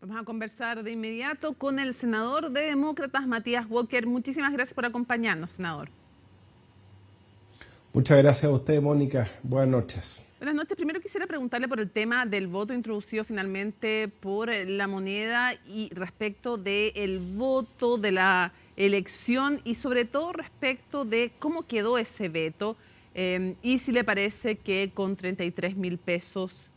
Vamos a conversar de inmediato con el senador de Demócratas, Matías Walker. Muchísimas gracias por acompañarnos, senador. Muchas gracias a usted, Mónica. Buenas noches. Buenas noches. Primero quisiera preguntarle por el tema del voto introducido finalmente por La Moneda y respecto del voto de la elección y sobre todo respecto de cómo quedó ese veto y si le parece que con 33.000 pesos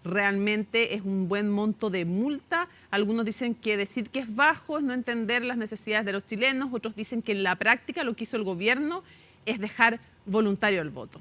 realmente es un buen monto de multa. Algunos dicen que decir que es bajo es no entender las necesidades de los chilenos, otros dicen que en la práctica lo que hizo el gobierno es dejar voluntario el voto.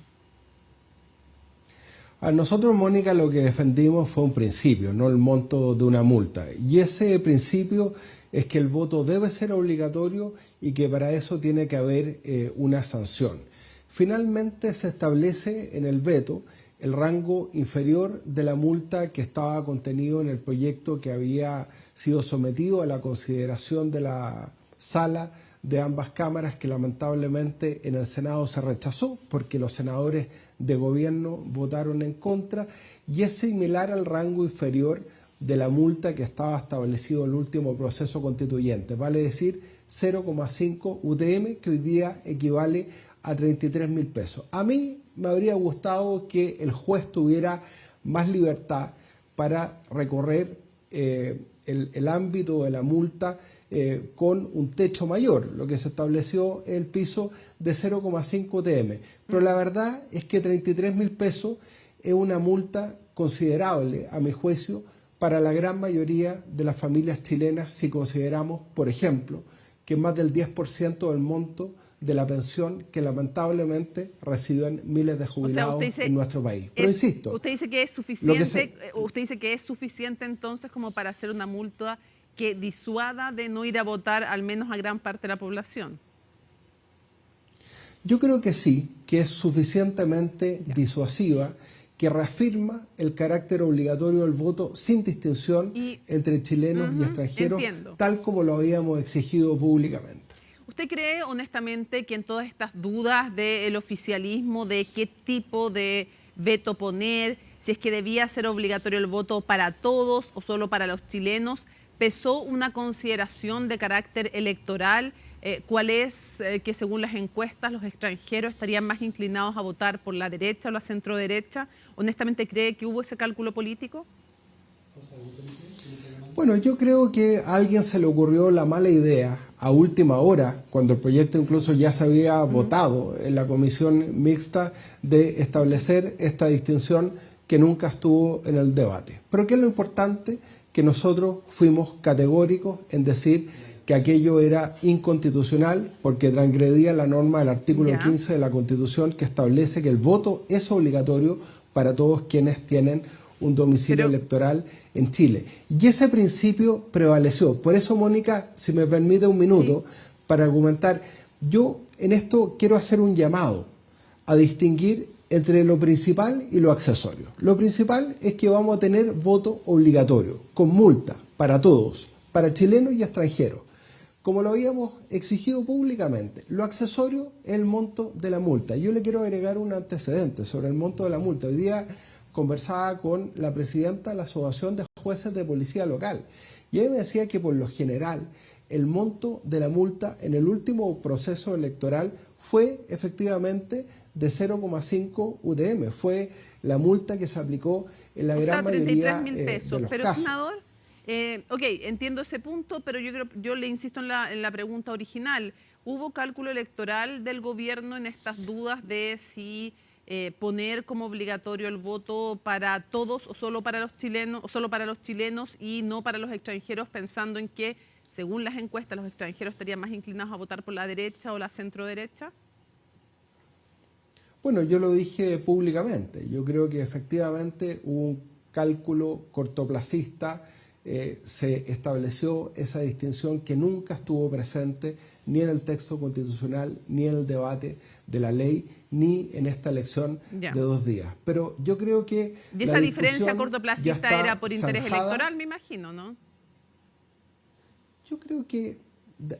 A nosotros, Mónica, lo que defendimos fue un principio, no el monto de una multa. Y ese principio es que el voto debe ser obligatorio y que para eso tiene que haber una sanción. Finalmente se establece en el veto el rango inferior de la multa que estaba contenido en el proyecto que había sido sometido a la consideración de la sala de ambas cámaras, que lamentablemente en el Senado se rechazó porque los senadores de gobierno votaron en contra, y es similar al rango inferior de la multa que estaba establecido en el último proceso constituyente, vale decir 0,5 UTM, que hoy día equivale a 33.000 pesos. A mí me habría gustado que el juez tuviera más libertad para recorrer el ámbito de la multa con un techo mayor, lo que se estableció el piso de 0,5 UTM. Pero la verdad es que 33.000 pesos es una multa considerable, a mi juicio, para la gran mayoría de las familias chilenas, si consideramos, por ejemplo, que más del 10% del monto de la pensión que lamentablemente reciben miles de jubilados en nuestro país. Pero insisto, usted dice que es suficiente, usted dice que es suficiente entonces como para hacer una multa que disuada de no ir a votar al menos a gran parte de la población. Yo creo que sí, que es suficientemente disuasiva, que reafirma el carácter obligatorio del voto sin distinción entre chilenos y extranjeros, tal como lo habíamos exigido públicamente. ¿Usted cree honestamente que en todas estas dudas del oficialismo, de qué tipo de veto poner, si es que debía ser obligatorio el voto para todos o solo para los chilenos, pesó una consideración de carácter electoral? ¿Cuál es que según las encuestas los extranjeros estarían más inclinados a votar por la derecha o la centroderecha? ¿Honestamente cree que hubo ese cálculo político? Bueno, yo creo que a alguien se le ocurrió la mala idea a última hora, cuando el proyecto incluso ya se había votado en la comisión mixta, de establecer esta distinción que nunca estuvo en el debate. Pero ¿qué es lo importante? Que nosotros fuimos categóricos en decir que aquello era inconstitucional porque transgredía la norma del artículo 15 de la Constitución, que establece que el voto es obligatorio para todos quienes tienen un domicilio electoral en Chile. Y ese principio prevaleció. Por eso, Mónica, si me permite un minuto para argumentar, yo en esto quiero hacer un llamado a distinguir entre lo principal y lo accesorio. Lo principal es que vamos a tener voto obligatorio, con multa, para todos, para chilenos y extranjeros, como lo habíamos exigido públicamente. Lo accesorio es el monto de la multa. Yo le quiero agregar un antecedente sobre el monto de la multa. Hoy día conversaba con la presidenta de la Asociación de Jueces de Policía Local, y ella me decía que por lo general el monto de la multa en el último proceso electoral fue efectivamente de 0,5 UTM. Fue la multa que se aplicó en la gran mayoría de los casos. Senador, ok, entiendo ese punto, pero yo le insisto en la pregunta original. ¿Hubo cálculo electoral del gobierno en estas dudas de si poner como obligatorio el voto para todos o solo para los chilenos y no para los extranjeros, pensando en que, según las encuestas, los extranjeros estarían más inclinados a votar por la derecha o la centroderecha? Bueno, yo lo dije públicamente. Yo creo que efectivamente hubo un cálculo cortoplacista. Se estableció esa distinción que nunca estuvo presente ni en el texto constitucional, ni en el debate de la ley, ni en esta elección de 2 días. Pero yo creo que y esa diferencia cortoplacista era por interés electoral, me imagino, ¿no? Yo creo que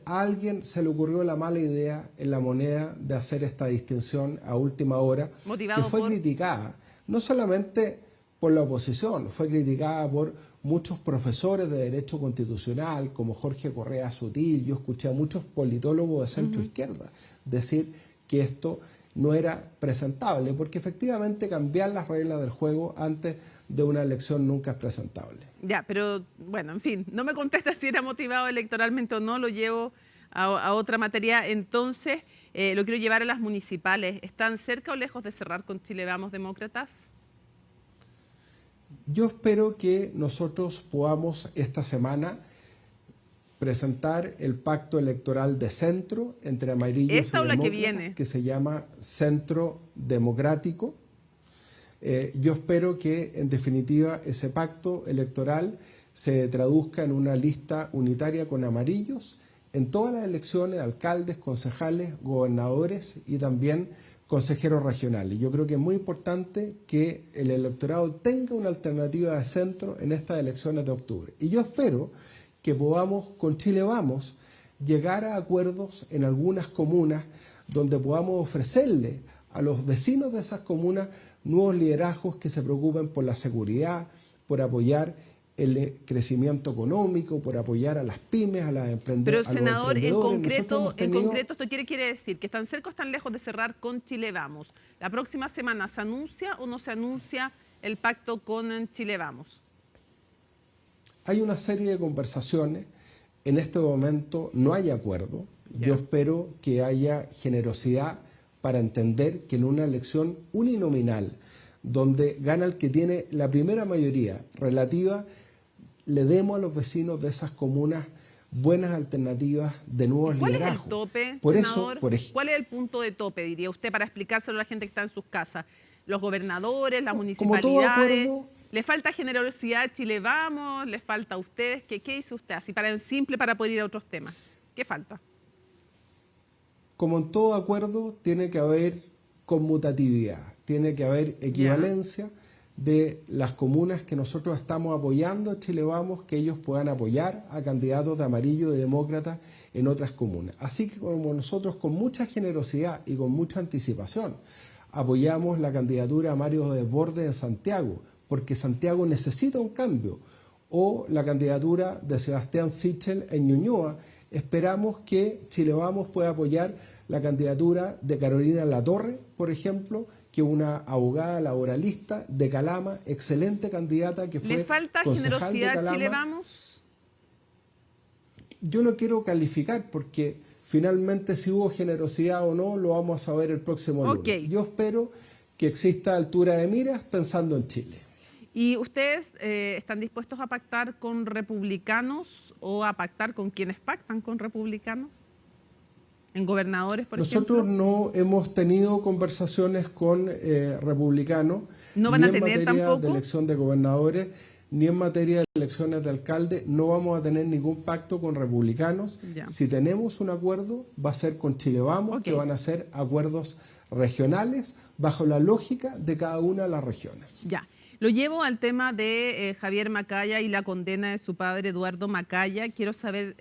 a alguien se le ocurrió la mala idea en La Moneda de hacer esta distinción a última hora, que fue criticada, no solamente por la oposición, fue criticada por muchos profesores de Derecho Constitucional, como Jorge Correa Sutil. Yo escuché a muchos politólogos de centro izquierda decir que esto no era presentable, porque efectivamente cambiar las reglas del juego antes de una elección nunca es presentable. Ya, pero bueno, en fin, no me contesta si era motivado electoralmente o no, lo llevo a otra materia. Entonces, lo quiero llevar a las municipales. ¿Están cerca o lejos de cerrar con Chile Vamos, demócratas? Yo espero que nosotros podamos esta semana presentar el pacto electoral de centro entre amarillos y ¿Esta o la que demócratas, viene? que se llama Centro Democrático. Yo espero que, en definitiva, ese pacto electoral se traduzca en una lista unitaria con amarillos en todas las elecciones, alcaldes, concejales, gobernadores y también consejeros regionales. Yo creo que es muy importante que el electorado tenga una alternativa de centro en estas elecciones de octubre. Y yo espero que podamos, con Chile Vamos, llegar a acuerdos en algunas comunas donde podamos ofrecerle a los vecinos de esas comunas nuevos liderazgos que se preocupen por la seguridad, por apoyar el crecimiento económico, por apoyar a las pymes, a las emprendedores. Pero, senador, en concreto, tenido... ¿esto quiere decir que están cerca o están lejos de cerrar con Chile Vamos? ¿La próxima semana se anuncia o no se anuncia el pacto con Chile Vamos? Hay una serie de conversaciones. En este momento no hay acuerdo. Yo espero que haya generosidad para entender que en una elección uninominal, donde gana el que tiene la primera mayoría relativa, le demos a los vecinos de esas comunas buenas alternativas de nuevos liderazgos. ¿Cuál es el tope, por senador? Eso, ¿Cuál es el punto de tope, diría usted, para explicárselo a la gente que está en sus casas? ¿Los gobernadores, las municipalidades? ¿Le falta generosidad a Chile Vamos? ¿Le falta a ustedes? ¿Qué dice usted? Así para en simple, para poder ir a otros temas. ¿Qué falta? Como en todo acuerdo, tiene que haber conmutatividad, tiene que haber equivalencia de las comunas que nosotros estamos apoyando, Chile Vamos, que ellos puedan apoyar a candidatos de amarillo y demócrata en otras comunas. Así que como nosotros con mucha generosidad y con mucha anticipación apoyamos la candidatura a Mario Desbordes en Santiago, porque Santiago necesita un cambio, o la candidatura de Sebastián Sichel en Ñuñoa, esperamos que Chile Vamos pueda apoyar la candidatura de Carolina Latorre, por ejemplo, que es una abogada laboralista de Calama, excelente candidata que fue ¿Le falta generosidad a Chile Vamos? Yo no quiero calificar porque finalmente si hubo generosidad o no lo vamos a saber el próximo lunes. Yo espero que exista altura de miras pensando en Chile. ¿Y ustedes están dispuestos a pactar con republicanos o a pactar con quienes pactan con republicanos? ¿En gobernadores, por ejemplo? Nosotros no hemos tenido conversaciones con republicanos. ¿No van a tener tampoco? Ni en materia de elección de gobernadores, ni en materia de elecciones de alcalde. No vamos a tener ningún pacto con republicanos. Ya. Si tenemos un acuerdo, va a ser con Chile Vamos, que van a ser acuerdos regionales bajo la lógica de cada una de las regiones. Ya. Lo llevo al tema de Javier Macaya y la condena de su padre, Eduardo Macaya. Quiero saber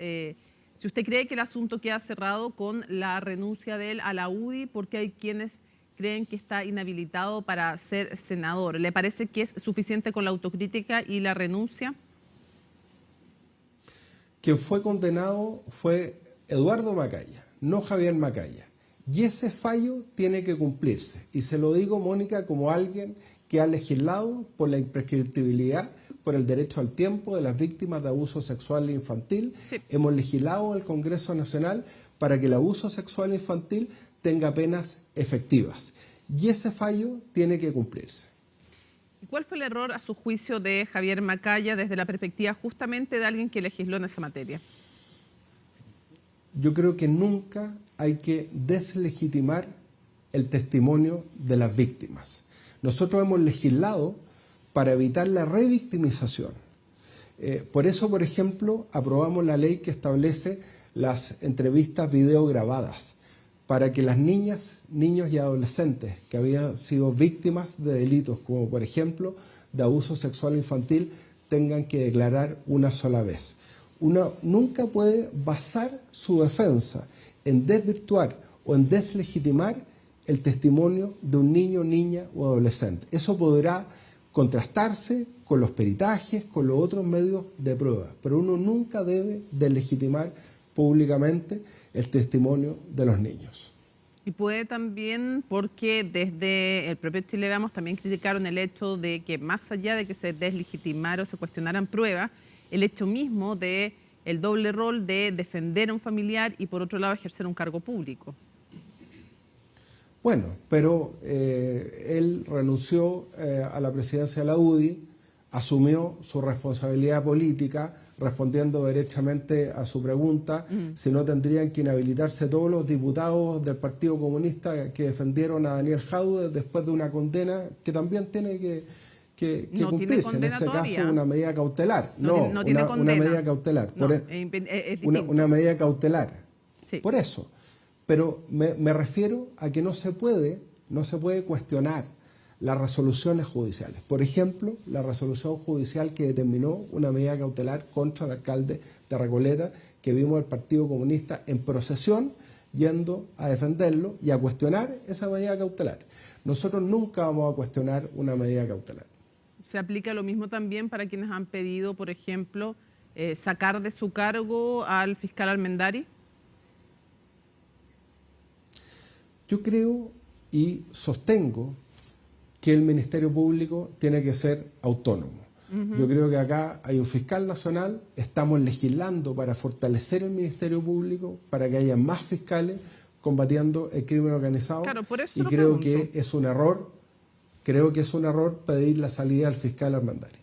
si usted cree que el asunto queda cerrado con la renuncia de él a la UDI, porque hay quienes creen que está inhabilitado para ser senador. ¿Le parece que es suficiente con la autocrítica y la renuncia? Quien fue condenado fue Eduardo Macaya, no Javier Macaya. Y ese fallo tiene que cumplirse. Y se lo digo, Mónica, como alguien que ha legislado por la imprescriptibilidad, por el derecho al tiempo de las víctimas de abuso sexual infantil. Sí. Hemos legislado en el Congreso Nacional para que el abuso sexual infantil tenga penas efectivas. Y ese fallo tiene que cumplirse. ¿Y cuál fue el error, a su juicio, de Javier Macaya desde la perspectiva justamente de alguien que legisló en esa materia? Yo creo que nunca hay que deslegitimar el testimonio de las víctimas. Nosotros hemos legislado para evitar la revictimización. Por eso, por ejemplo, aprobamos la ley que establece las entrevistas video grabadas, para que las niñas, niños y adolescentes que habían sido víctimas de delitos, como por ejemplo de abuso sexual infantil, tengan que declarar una sola vez. Uno nunca puede basar su defensa en desvirtuar o en deslegitimar el testimonio de un niño, niña o adolescente. Eso podrá contrastarse con los peritajes, con los otros medios de prueba, pero uno nunca debe deslegitimar públicamente el testimonio de los niños. Y puede también, porque desde el propio Chile Vamos también criticaron el hecho de que más allá de que se deslegitimara o se cuestionaran pruebas, el hecho mismo de el doble rol de defender a un familiar y por otro lado ejercer un cargo público. Bueno, pero él renunció a la presidencia de la UDI, asumió su responsabilidad política, respondiendo derechamente a su pregunta, si no tendrían que inhabilitarse todos los diputados del Partido Comunista que defendieron a Daniel Jadue después de una condena que también tiene que no cumplirse, tiene en este todavía. caso una medida cautelar. No tiene condena. Una medida cautelar. No, es una medida cautelar. Sí. Por eso. Pero me refiero a que no se puede cuestionar las resoluciones judiciales. Por ejemplo, la resolución judicial que determinó una medida cautelar contra el alcalde de Recoleta, que vimos al Partido Comunista en procesión yendo a defenderlo y a cuestionar esa medida cautelar. Nosotros nunca vamos a cuestionar una medida cautelar. ¿Se aplica lo mismo también para quienes han pedido, por ejemplo, sacar de su cargo al fiscal Armendari? Yo creo y sostengo que el Ministerio Público tiene que ser autónomo. Yo creo que acá hay un fiscal nacional, estamos legislando para fortalecer el Ministerio Público, para que haya más fiscales combatiendo el crimen organizado. Claro, por eso y creo que es un error, pedir la salida al fiscal Armendari.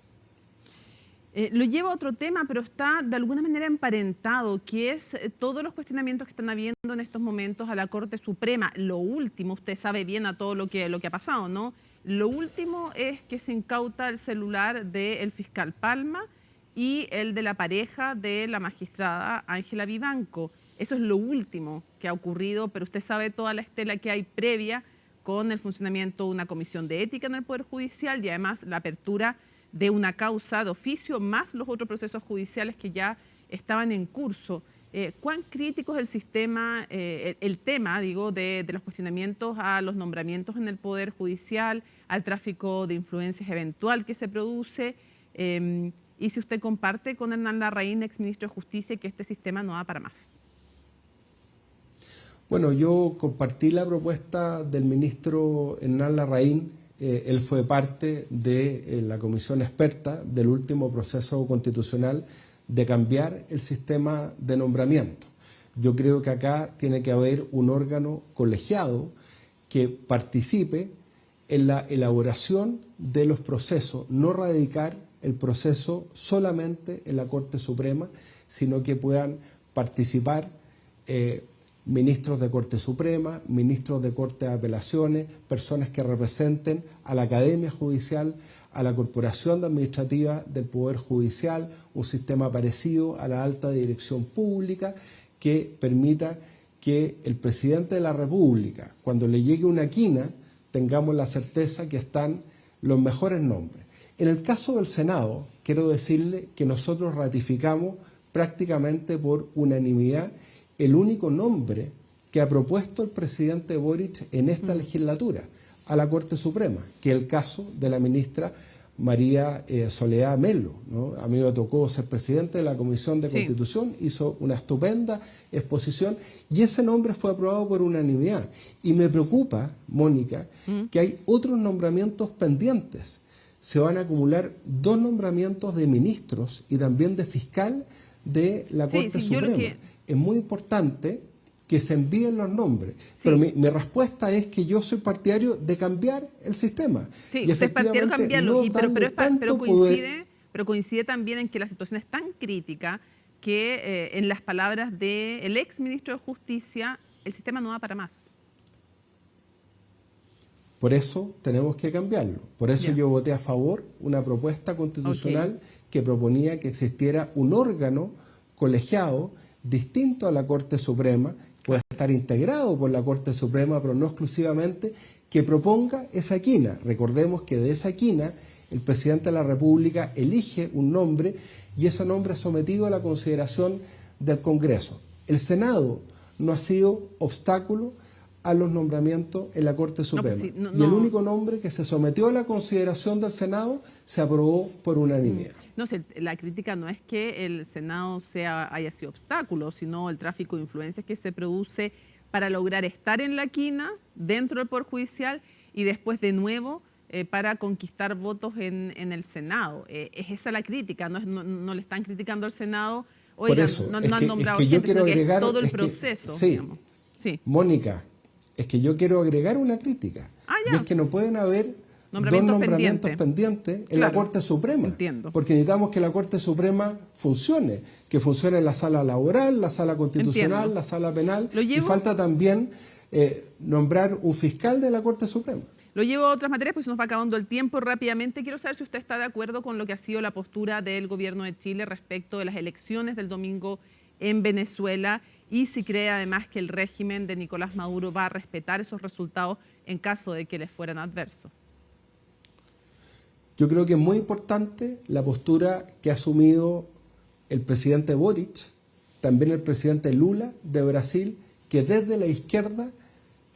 Lo lleva a otro tema, pero está de alguna manera emparentado, que es todos los cuestionamientos que están habiendo en estos momentos a la Corte Suprema. Lo último, usted sabe bien a todo lo que ha pasado, ¿no? Lo último es que se incauta el celular del fiscal Palma y el de la pareja de la magistrada Ángela Vivanco. Eso es lo último que ha ocurrido, pero usted sabe toda la estela que hay previa con el funcionamiento de una comisión de ética en el Poder Judicial y además la apertura de una causa de oficio, más los otros procesos judiciales que ya estaban en curso. ¿Cuán crítico es el sistema, el tema, digo, de los cuestionamientos a los nombramientos en el Poder Judicial, al tráfico de influencias eventual que se produce? Y si usted comparte con Hernán Larraín, exministro de Justicia, que este sistema no da para más. Bueno, yo compartí la propuesta del ministro Hernán Larraín. Él fue parte de la comisión experta del último proceso constitucional de cambiar el sistema de nombramiento. Yo creo que acá tiene que haber un órgano colegiado que participe en la elaboración de los procesos, no radicar el proceso solamente en la Corte Suprema, sino que puedan participar ministros de Corte Suprema, ministros de Corte de Apelaciones, personas que representen a la Academia Judicial, a la Corporación Administrativa del Poder Judicial, un sistema parecido a la alta dirección pública que permita que el presidente de la República, cuando le llegue una quina, tengamos la certeza que están los mejores nombres. En el caso del Senado, quiero decirle que nosotros ratificamos prácticamente por unanimidad el único nombre que ha propuesto el presidente Boric en esta legislatura a la Corte Suprema, que es el caso de la ministra María Soledad Melo, ¿no? A mí me tocó ser presidente de la Comisión de Constitución, hizo una estupenda exposición y ese nombre fue aprobado por unanimidad. Y me preocupa, Mónica, que hay otros nombramientos pendientes. Se van a acumular 2 nombramientos de ministros y también de fiscal de la Corte Suprema. Es muy importante que se envíen los nombres. Pero mi respuesta es que yo soy partidario de cambiar el sistema. Sí, usted es partidario de cambiarlo, pero coincide también en que la situación es tan crítica que, en las palabras del ex ministro de Justicia, el sistema no da para más. Por eso tenemos que cambiarlo. Por eso yo voté a favor una propuesta constitucional que proponía que existiera un órgano colegiado distinto a la Corte Suprema, puede estar integrado por la Corte Suprema, pero no exclusivamente, que proponga esa quina. Recordemos que de esa quina el presidente de la República elige un nombre y ese nombre es sometido a la consideración del Congreso. El Senado no ha sido obstáculo a los nombramientos en la Corte Suprema. Pues sí, y el único nombre que se sometió a la consideración del Senado se aprobó por unanimidad. No sé, la crítica no es que el Senado haya sido obstáculo, sino el tráfico de influencias que se produce para lograr estar en la quina dentro del Poder Judicial y después de nuevo para conquistar votos en el Senado. Es esa la crítica, no le están criticando al Senado, oigan, por eso, no han nombrado gente, sino que es todo el proceso. Sí, Mónica, es que yo quiero agregar una crítica. Y es que no pueden haber dos nombramientos pendientes en la Corte Suprema. Entiendo. Porque necesitamos que la Corte Suprema funcione, que funcione la sala laboral, la sala constitucional, la sala penal. Y falta también nombrar un fiscal de la Corte Suprema. Lo llevo a otras materias, pues se nos va acabando el tiempo rápidamente. Quiero saber si usted está de acuerdo con lo que ha sido la postura del gobierno de Chile respecto de las elecciones del domingo en Venezuela y si cree además que el régimen de Nicolás Maduro va a respetar esos resultados en caso de que les fueran adversos. Yo creo que es muy importante la postura que ha asumido el presidente Boric, también el presidente Lula de Brasil, que desde la izquierda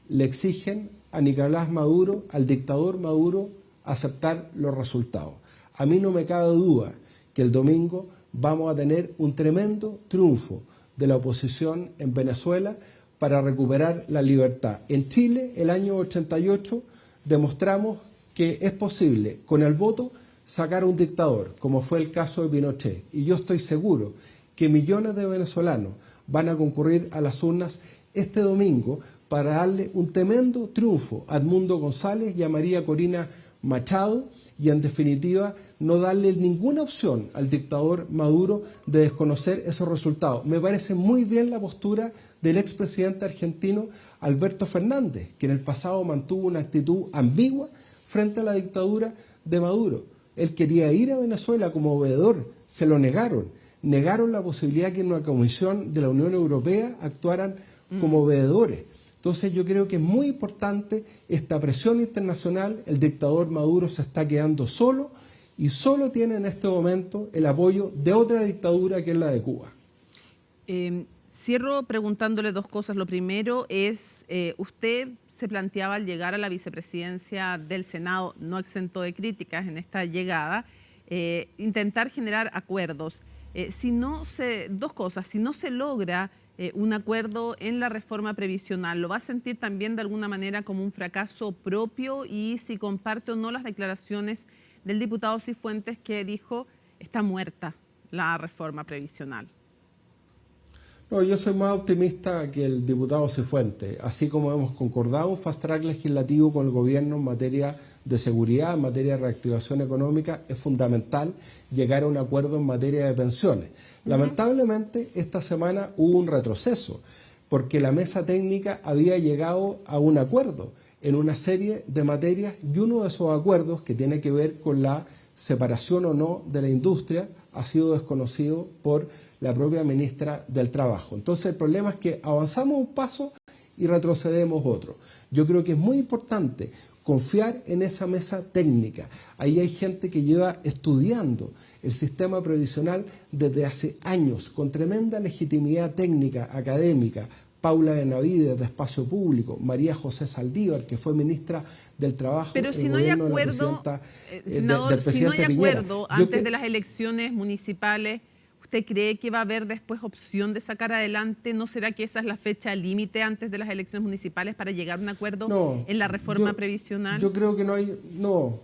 le exigen a Nicolás Maduro, al dictador Maduro, aceptar los resultados. A mí no me cabe duda que el domingo vamos a tener un tremendo triunfo de la oposición en Venezuela para recuperar la libertad. En Chile, el año 88, demostramos que es posible, con el voto, sacar a un dictador, como fue el caso de Pinochet. Y yo estoy seguro que millones de venezolanos van a concurrir a las urnas este domingo para darle un tremendo triunfo a Edmundo González y a María Corina Machado y, en definitiva, no darle ninguna opción al dictador Maduro de desconocer esos resultados. Me parece muy bien la postura del expresidente argentino Alberto Fernández, que en el pasado mantuvo una actitud ambigua frente a la dictadura de Maduro. Él quería ir a Venezuela como veedor, se lo negaron. Negaron la posibilidad que en una comisión de la Unión Europea actuaran como veedores. Entonces yo creo que es muy importante esta presión internacional. El dictador Maduro se está quedando solo y solo tiene en este momento el apoyo de otra dictadura que es la de Cuba. Cierro preguntándole dos cosas. Lo primero es, usted se planteaba al llegar a la vicepresidencia del Senado, no exento de críticas en esta llegada, intentar generar acuerdos. Dos cosas, si no se logra un acuerdo en la reforma previsional, ¿lo va a sentir también de alguna manera como un fracaso propio? Y si comparte o no las declaraciones del diputado Cifuentes, que dijo está muerta la reforma previsional. No, yo soy más optimista que el diputado Cifuentes. Así como hemos concordado un fast track legislativo con el gobierno en materia de seguridad, en materia de reactivación económica, es fundamental llegar a un acuerdo en materia de pensiones. Lamentablemente, esta semana hubo un retroceso, porque la mesa técnica había llegado a un acuerdo en una serie de materias, y uno de esos acuerdos, que tiene que ver con la separación o no de la industria, ha sido desconocido por la propia ministra del Trabajo. Entonces el problema es que avanzamos un paso y retrocedemos otro. Yo creo que es muy importante confiar en esa mesa técnica. Ahí hay gente que lleva estudiando el sistema previsional desde hace años, con tremenda legitimidad técnica, académica. Paula Benavides, de Espacio Público, María José Saldívar, que fue ministra del Trabajo. Pero si no hay acuerdo, senador, si no hay acuerdo antes de las elecciones municipales, ¿usted cree que va a haber después opción de sacar adelante? ¿No será que esa es la fecha límite antes de las elecciones municipales para llegar a un acuerdo en la reforma previsional? Yo creo que no hay... No,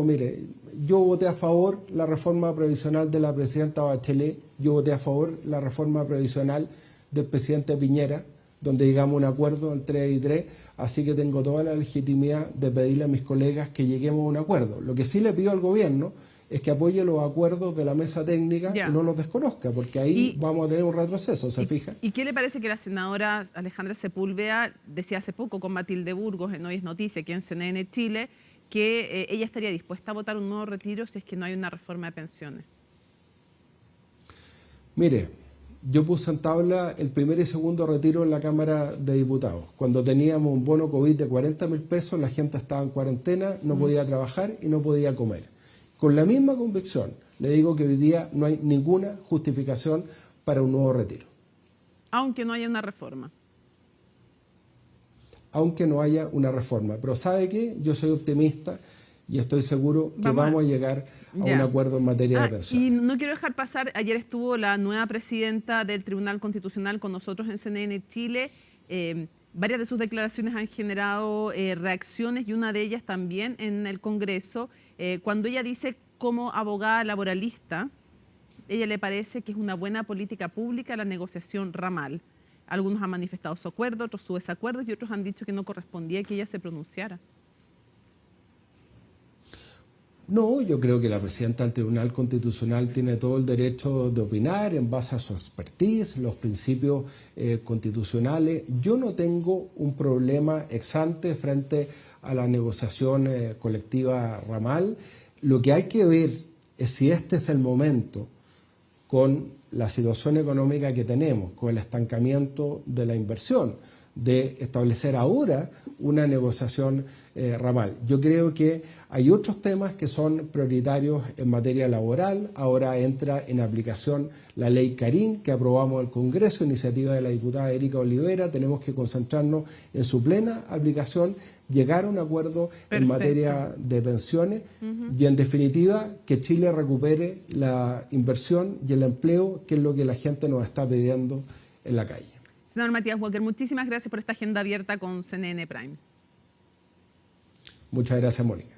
mire, yo voté a favor la reforma previsional de la presidenta Bachelet, yo voté a favor la reforma previsional del presidente Piñera, donde llegamos a un acuerdo en 3 y 3, así que tengo toda la legitimidad de pedirle a mis colegas que lleguemos a un acuerdo. Lo que sí le pido al gobierno es que apoye los acuerdos de la mesa técnica y no los desconozca, porque ahí vamos a tener un retroceso, ¿se fija? ¿Y qué le parece que la senadora Alejandra Sepúlveda decía hace poco con Matilde Burgos en Hoy es Noticia, aquí en CNN Chile, que ella estaría dispuesta a votar un nuevo retiro si es que no hay una reforma de pensiones? Mire, yo puse en tabla el primer y segundo retiro en la Cámara de Diputados. Cuando teníamos un bono COVID de 40.000 pesos, la gente estaba en cuarentena, no podía trabajar y no podía comer. Con la misma convicción, le digo que hoy día no hay ninguna justificación para un nuevo retiro. Aunque no haya una reforma. aunque no haya una reforma. Pero ¿sabe qué? Yo soy optimista y estoy seguro que vamos a llegar a un acuerdo en materia de pensiones. Y no quiero dejar pasar, ayer estuvo la nueva presidenta del Tribunal Constitucional con nosotros en CNN Chile. Varias de sus declaraciones han generado reacciones y una de ellas también en el Congreso, cuando ella dice como abogada laboralista, ella le parece que es una buena política pública la negociación ramal. Algunos han manifestado su acuerdo, otros su desacuerdo y otros han dicho que no correspondía que ella se pronunciara. No, yo creo que la presidenta del Tribunal Constitucional tiene todo el derecho de opinar en base a su expertise, los principios constitucionales. Yo no tengo un problema ex ante frente a la negociación colectiva ramal. Lo que hay que ver es si este es el momento, con la situación económica que tenemos, con el estancamiento de la inversión, de establecer ahora una negociación ramal. Yo creo que hay otros temas que son prioritarios en materia laboral. Ahora entra en aplicación la ley Karim, que aprobamos en el Congreso, iniciativa de la diputada Erika Olivera. Tenemos que concentrarnos en su plena aplicación, llegar a un acuerdo en materia de pensiones y, en definitiva, que Chile recupere la inversión y el empleo, que es lo que la gente nos está pidiendo en la calle. Senador Matías Walker, muchísimas gracias por esta agenda abierta con CNN Prime. Muchas gracias, Mónica.